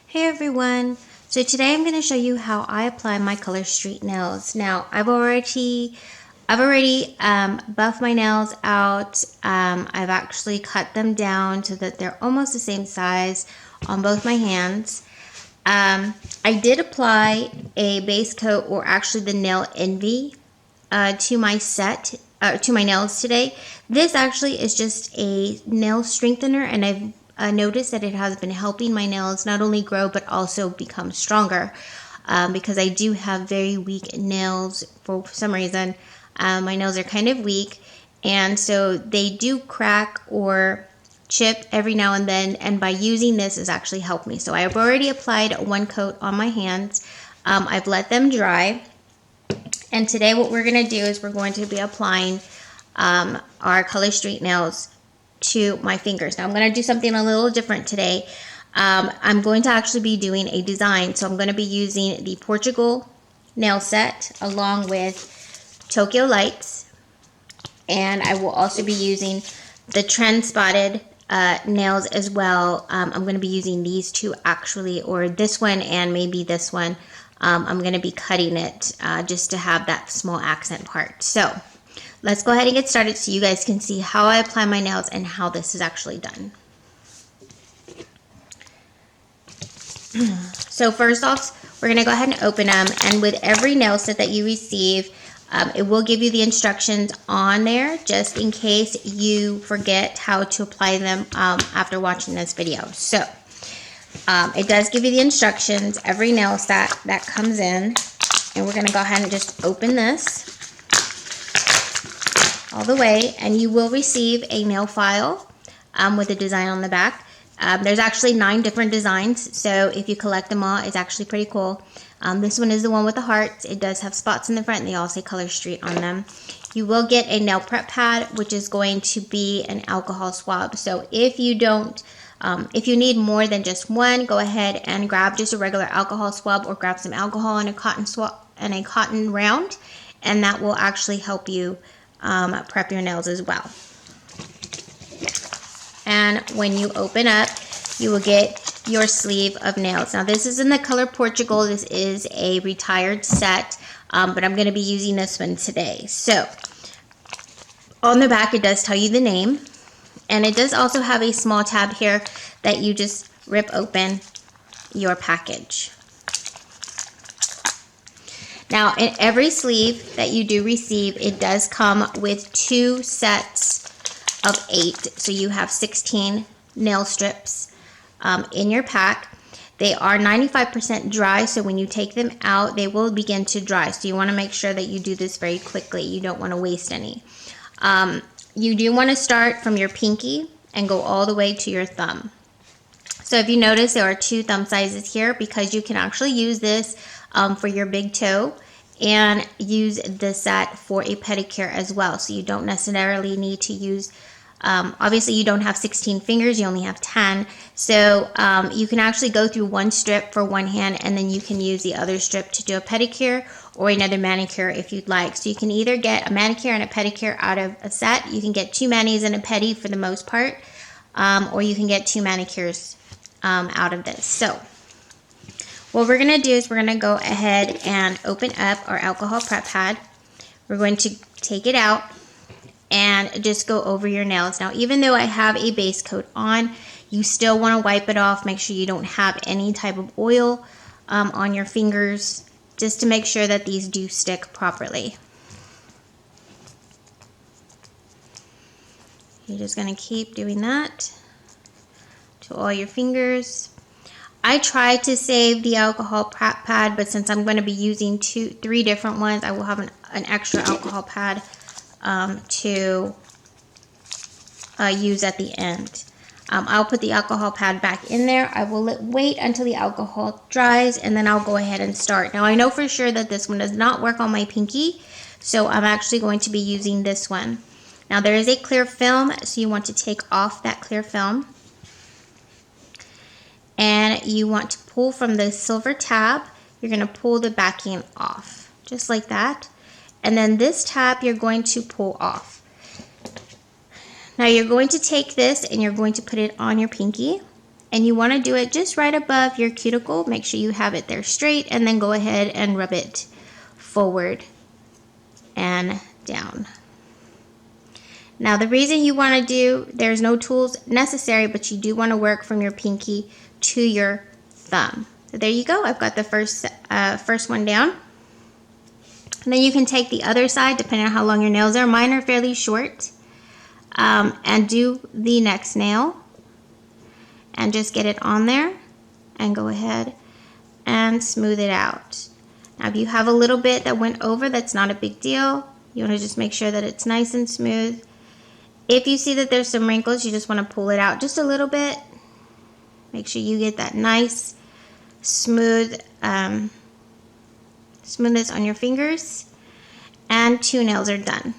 Hey everyone! So today I'm going to show you how I apply my Color Street nails. Now I've already buffed my nails out. I've actually cut them down so that they're almost the same size on both my hands. I did apply a base coat, or actually the Nail Envy, to my nails today. This actually is just a nail strengthener, and I've noticed that it has been helping my nails not only grow but also become stronger, because I do have very weak nails for some reason. My nails are kind of weak, and so they do crack or chip every now and then, and by using this has actually helped me. So I've already applied one coat on my hands. I've let them dry. And today what we're going to do is we're going to be applying our Color Street nails to my fingers. Now I'm going to do something a little different today. I'm going to actually be doing a design. So I'm going to be using the Portugal nail set along with Tokyo Lights. And I will also be using the Trend Spotted nails as well. I'm going to be using these two actually, or this one and maybe this one. I'm going to be cutting it just to have that small accent part. So let's go ahead and get started so you guys can see how I apply my nails and how this is actually done. So first off, we're going to go ahead and open them, and with every nail set that you receive, it will give you the instructions on there just in case you forget how to apply them after watching this video. So it does give you the instructions, every nail set that comes in, and we're going to go ahead and just open this all the way, and you will receive a nail file with a design on the back. There's actually 9 different designs, so if you collect them all, it's actually pretty cool. This one is the one with the hearts. It does have spots in the front, and they all say Color Street on them. You will get a nail prep pad, which is going to be an alcohol swab. So if you don't, if you need more than just one, go ahead and grab just a regular alcohol swab, or grab some alcohol and a cotton swab and a cotton round, and that will actually help you prep your nails as well. And when you open up, you will get your sleeve of nails. Now this is in the color Portugal. This is a retired set, but I'm going to be using this one today. So on the back it does tell you the name, and it does also have a small tab here that you just rip open your package. Now in every sleeve that you do receive, it does come with 2 sets of 8, so you have 16 nail strips in your pack. They are 95% dry, so when you take them out, they will begin to dry. So you want to make sure that you do this very quickly. You don't want to waste any. You do want to start from your pinky and go all the way to your thumb. So if you notice, there are 2 thumb sizes here, because you can actually use this for your big toe and use this set for a pedicure as well. So you don't necessarily need to use, obviously you don't have 16 fingers, you only have 10. So you can actually go through one strip for one hand, and then you can use the other strip to do a pedicure or another manicure if you'd like. So you can either get a manicure and a pedicure out of a set. You can get 2 manis and a pedi for the most part, or you can get 2 manicures out of this. So what we're going to do is we're going to go ahead and open up our alcohol prep pad. We're going to take it out and just go over your nails. Now even though I have a base coat on, you still want to wipe it off. Make sure you don't have any type of oil on your fingers, just to make sure that these do stick properly. You're just going to keep doing that to all your fingers. I tried to save the alcohol prep pad, but since I'm going to be using 3 different ones, I will have an extra alcohol pad to use at the end. I'll put the alcohol pad back in there. I will wait until the alcohol dries, and then I'll go ahead and start. Now I know for sure that this one does not work on my pinky, so I'm actually going to be using this one. Now there is a clear film, so you want to take off that clear film. And you want to pull from the silver tab. You're going to pull the backing off, just like that. And then this tab you're going to pull off. Now you're going to take this and you're going to put it on your pinky. And you want to do it just right above your cuticle. Make sure you have it there straight, and then go ahead and rub it forward and down. Now the reason you want to do, there's no tools necessary, but you do want to work from your pinky to your thumb. So there you go. I've got the first one down. And then you can take the other side, depending on how long your nails are. Mine are fairly short. And do the next nail. And just get it on there. And go ahead and smooth it out. Now if you have a little bit that went over, that's not a big deal. You want to just make sure that it's nice and smooth. If you see that there's some wrinkles, you just want to pull it out just a little bit. Make sure you get that nice, smooth, smoothness on your fingers. And 2 nails are done.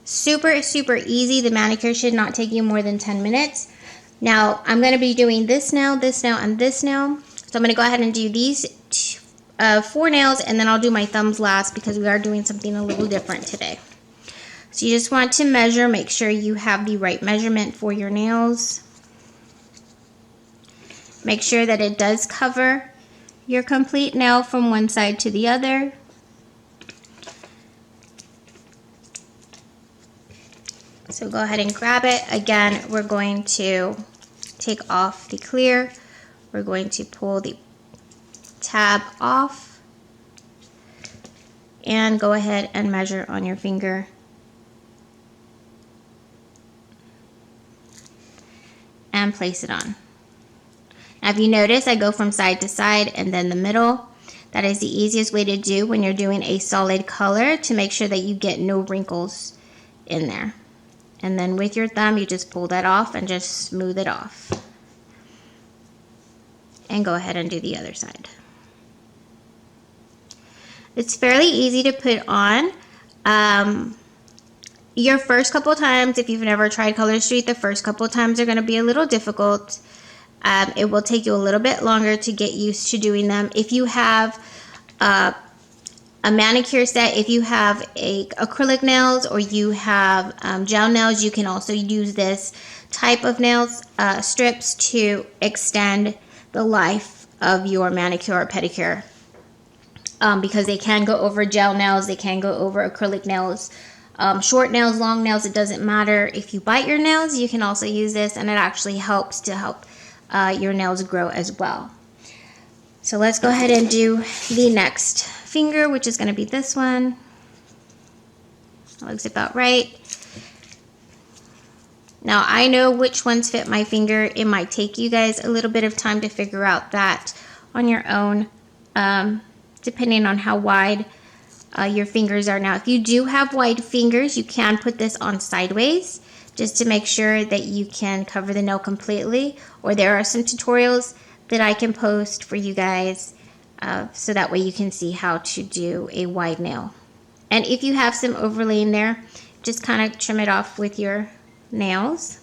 Super, super easy. The manicure should not take you more than 10 minutes. Now, I'm going to be doing this nail, and this nail. So I'm going to go ahead and do these 4 nails, and then I'll do my thumbs last because we are doing something a little different today. So you just want to measure, make sure you have the right measurement for your nails. Make sure that it does cover your complete nail from one side to the other. So go ahead and grab it. Again, we're going to take off the clear. We're going to pull the tab off. And go ahead and measure on your finger. And place it on. Now if you notice, I go from side to side and then the middle. That is the easiest way to do when you're doing a solid color, to make sure that you get no wrinkles in there. And then with your thumb, you just pull that off and just smooth it off. And go ahead and do the other side. It's fairly easy to put on. Your first couple times, if you've never tried Color Street, the first couple times are going to be a little difficult. It will take you a little bit longer to get used to doing them. If you have a manicure set, if you have acrylic nails or you have gel nails, you can also use this type of nails strips to extend the life of your manicure or pedicure. Because they can go over gel nails, they can go over acrylic nails. Short nails, long nails, it doesn't matter. If you bite your nails, you can also use this, and it actually helps to help your nails grow as well. So let's go ahead and do the next finger, which is going to be this one. That looks about right. Now I know which ones fit my finger. It might take you guys a little bit of time to figure out that on your own, depending on how wide your fingers are. Now if you do have wide fingers, you can put this on sideways just to make sure that you can cover the nail completely, or there are some tutorials that I can post for you guys so that way you can see how to do a wide nail. And if you have some overlay in there, just kind of trim it off with your nails,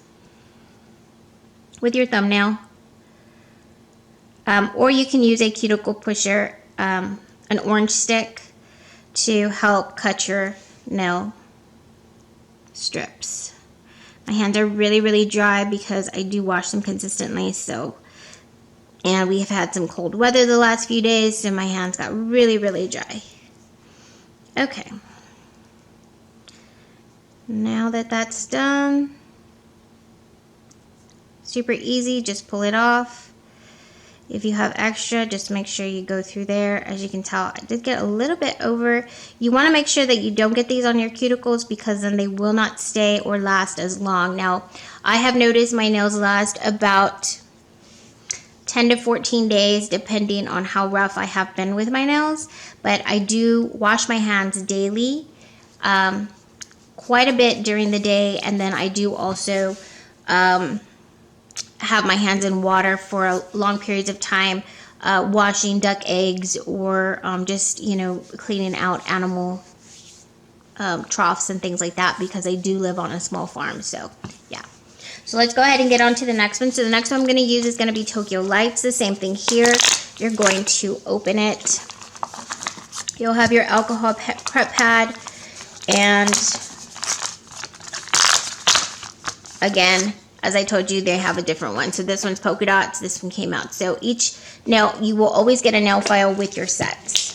with your thumbnail, or you can use a cuticle pusher, an orange stick, to help cut your nail strips. My hands are really, really dry because I do wash them consistently, and we have had some cold weather the last few days, so my hands got really, really dry. Okay. Now that that's done, super easy, just pull it off. If you have extra, just make sure you go through there. As you can tell, I did get a little bit over. You want to make sure that you don't get these on your cuticles, because then they will not stay or last as long. Now, I have noticed my nails last about 10 to 14 days, depending on how rough I have been with my nails. But I do wash my hands daily, quite a bit during the day, and then I do also have my hands in water for long periods of time, washing duck eggs, or just, cleaning out animal troughs and things like that, because I do live on a small farm. So yeah. So let's go ahead and get on to the next one. So the next one I'm going to use is going to be Tokyo Lights. The same thing here. You're going to open it. You'll have your alcohol prep pad, and again, as I told you, they have a different one. So this one's polka dots, this one came out. So each nail, you will always get a nail file with your sets.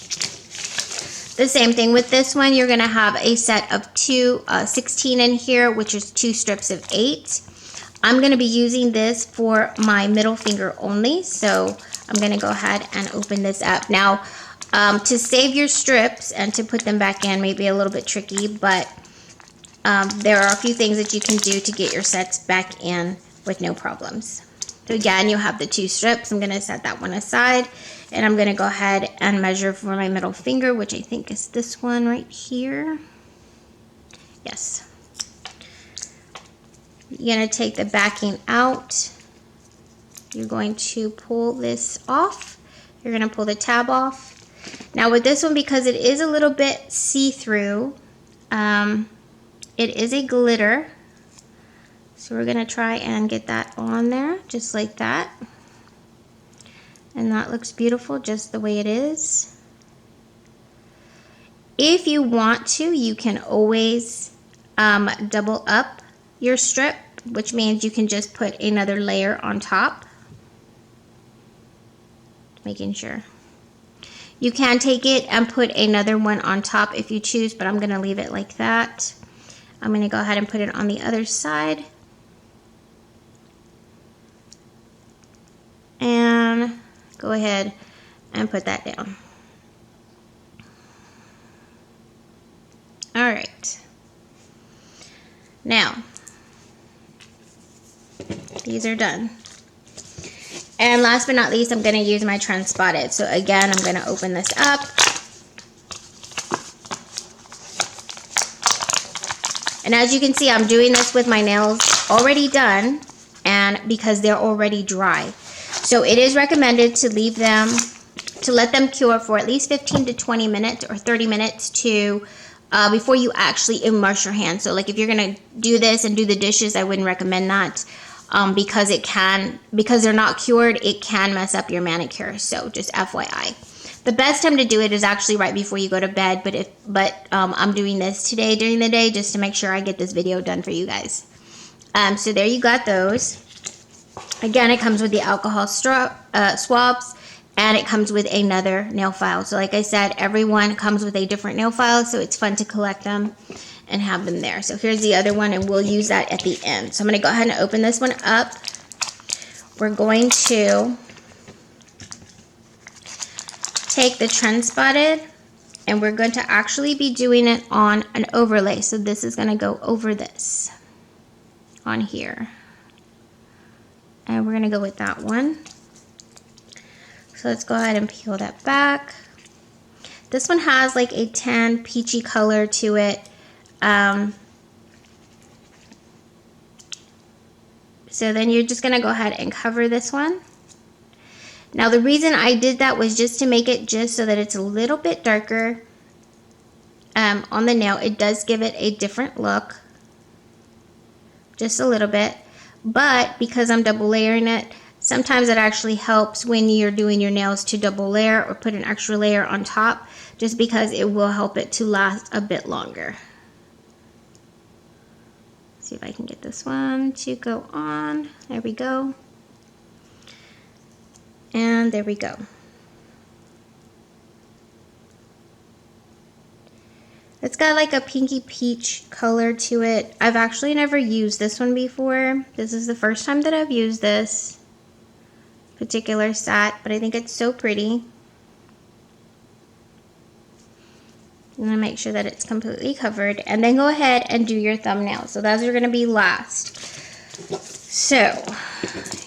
The same thing with this one, you're gonna have a set of 16 in here, which is 2 strips of 8. I'm gonna be using this for my middle finger only, so I'm gonna go ahead and open this up. Now, to save your strips and to put them back in may be a little bit tricky, but there are a few things that you can do to get your sets back in with no problems. So again, you'll have the 2 strips. I'm gonna set that one aside, and I'm gonna go ahead and measure for my middle finger, which I think is this one right here. Yes. You're gonna take the backing out. You're going to pull this off. You're gonna pull the tab off. Now with this one, because it is a little bit see-through, it is a glitter. So we're gonna try and get that on there, just like that. And that looks beautiful just the way it is. If you want to, you can always double up your strip, which means you can just put another layer on top. Making sure. You can take it and put another one on top if you choose, but I'm gonna leave it like that. I'm gonna go ahead and put it on the other side. And go ahead and put that down. All right. Now, these are done. And last but not least, I'm going to use my trend spotted. So again, I'm going to open this up. And as you can see, I'm doing this with my nails already done, and because they're already dry. So it is recommended to leave them, to let them cure for at least 15 to 20 minutes or 30 minutes to before you actually immerse your hands. So like if you're gonna do this and do the dishes, I wouldn't recommend that because they're not cured, it can mess up your manicure. So just FYI. The best time to do it is actually right before you go to bed, but I'm doing this today during the day just to make sure I get this video done for you guys. So there you got those. Again, it comes with the alcohol swabs, and it comes with another nail file. So like I said, everyone comes with a different nail file, so it's fun to collect them and have them there. So here's the other one, and we'll use that at the end. So I'm going to go ahead and open this one up. We're going to take the trend spotted, and we're going to actually be doing it on an overlay. So this is going to go over this on here. And we're going to go with that one. So let's go ahead and peel that back. This one has like a tan peachy color to it. So then you're just going to go ahead and cover this one. Now the reason I did that was just to make it just so that it's a little bit darker on the nail. It does give it a different look. Just a little bit. But because I'm double layering it, sometimes it actually helps when you're doing your nails to double layer or put an extra layer on top, just because it will help it to last a bit longer. Let's see if I can get this one to go on. There we go. And there we go. It's got like a pinky peach color to it. I've actually never used this one before. This is the first time that I've used this particular set, but I think it's so pretty. I'm gonna make sure that it's completely covered, and then go ahead and do your thumbnail. So those are gonna be last. So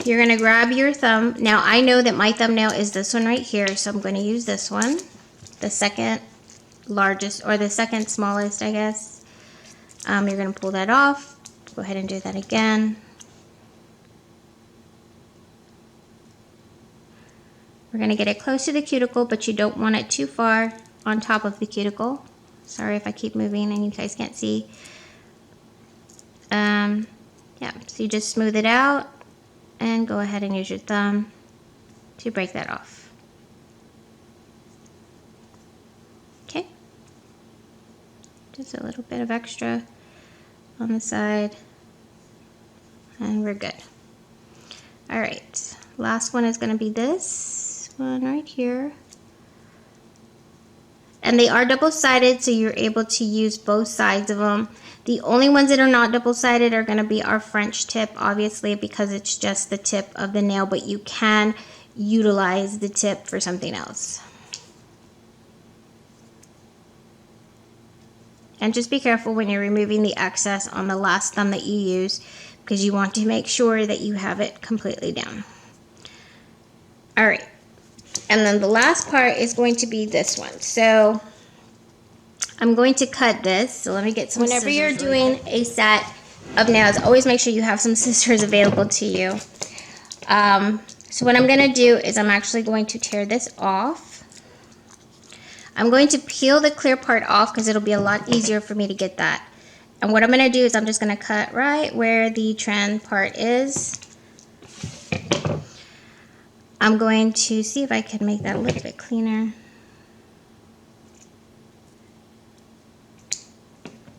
you're gonna grab your thumb. Now I know that my thumbnail is this one right here, so I'm gonna use this one, the second largest, or the second smallest, I guess. You're going to pull that off. Go ahead and do that again. We're going to get it close to the cuticle, but you don't want it too far on top of the cuticle. Sorry if I keep moving and you guys can't see. Yeah, so you just smooth it out and go ahead and use your thumb to break that off. Just a little bit of extra on the side. and we're good. All right, last one is going to be this one right here. And they are double-sided, so you're able to use both sides of them. The only ones that are not double-sided are going to be our French tip, obviously, because it's just the tip of the nail, but you can utilize the tip for something else. And just be careful when you're removing the excess on the last thumb that you use, because you want to make sure that you have it completely down. All right. And then the last part is going to be this one. So I'm going to cut this. So let me get some scissors. Whenever you're doing a set of nails, always make sure you have some scissors available to you. So what I'm going to do is I'm actually going to tear this off. I'm going to peel the clear part off because it'll be a lot easier for me to get that. And what I'm going to do is I'm just going to cut right where the trend part is. I'm going to see if I can make that a little bit cleaner.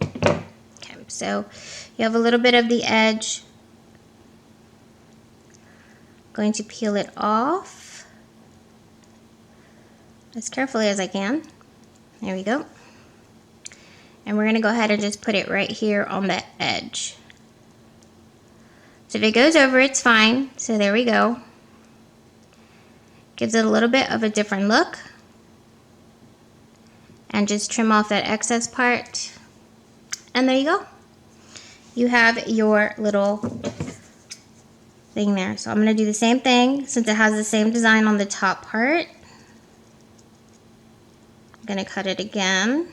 Okay, so you have a little bit of the edge. Going to peel it off as carefully as I can. There we go. And we're going to go ahead and just put it right here on the edge. So if it goes over, it's fine. So there we go. Gives it a little bit of a different look. And just trim off that excess part. And there you go. You have your little thing there. So I'm going to do the same thing since it has the same design on the top part. I'm going to cut it again.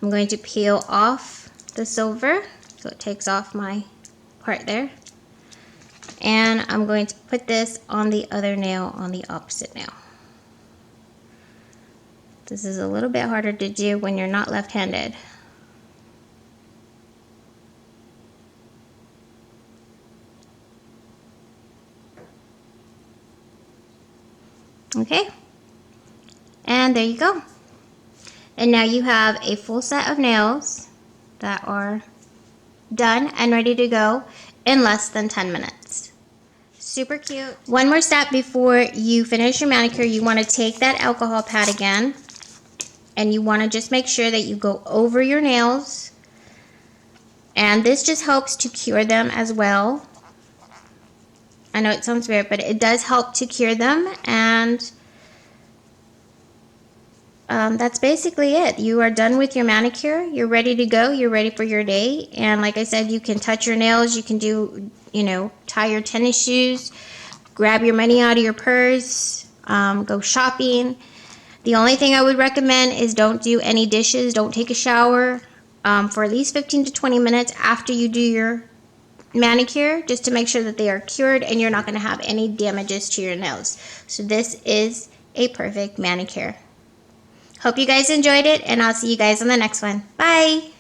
I'm going to peel off the silver so it takes off my part there. And I'm going to put this on the other nail on the opposite nail. This is a little bit harder to do when you're not left-handed. Okay, and there you go. And now you have a full set of nails that are done and ready to go in less than 10 minutes. Super cute. One more step before you finish your manicure. You want to take that alcohol pad again, and you want to just make sure that you go over your nails. And this just helps to cure them as well. I know it sounds weird, but it does help to cure them. And that's basically it. You are done with your manicure. You're ready to go. You're ready for your day. And like I said, you can touch your nails. You can do, tie your tennis shoes, grab your money out of your purse, go shopping. The only thing I would recommend is don't do any dishes. Don't take a shower for at least 15 to 20 minutes after you do your manicure, just to make sure that they are cured and you're not going to have any damages to your nails. So this is a perfect manicure. Hope you guys enjoyed it, and I'll see you guys on the next one. Bye!